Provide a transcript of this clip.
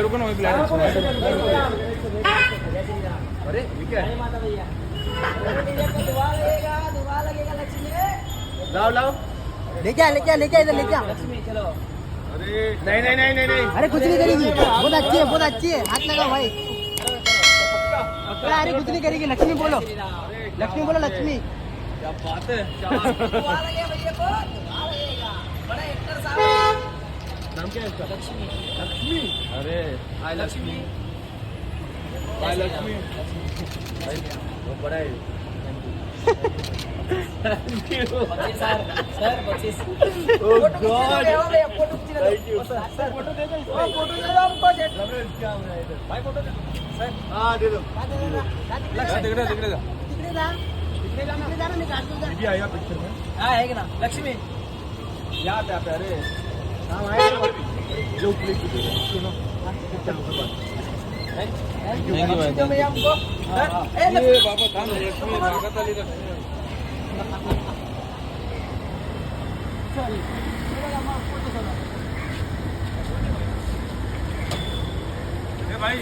रुको ना, ब्लैड अरे ठीक है, लाओ लाओ, लेके आ इधर लेके आ। अरे नहीं नहीं नहीं नहीं नहीं, अरे कुछ नहीं करेगी, बहुत अच्छी है, बहुत अच्छी है, हाथ लगाओ भाई। अरे कुछ नहीं करेगी, लक्ष्मी बोलो, लक्ष्मी बोलो, लक्ष्मी। क्या बात है, नाम क्या है इसका? लक्ष्मी। लक्ष्मी, अरे हाय लक्ष्मी, हाय लक्ष्मी, वो बड़ा है। सर बच्चीस। Oh God, thank you sir. Photo दे दो, फोटो दे दो हमको। क्या हो रहा है इधर? भाई फोटो दे सर हाँ दे दो। तिकडे तिकडे जा ना, मी काढतो जा। ये आया पिक्चर में, हा आहे की ना, लक्ष्मी। यहाँ पे अरे हाँ आहे ना। जो क्लिक सुनो, थँक यू भाई। तो भैया हमको। ए ये बाबा थांब, लक्ष्मी मागत आली तर.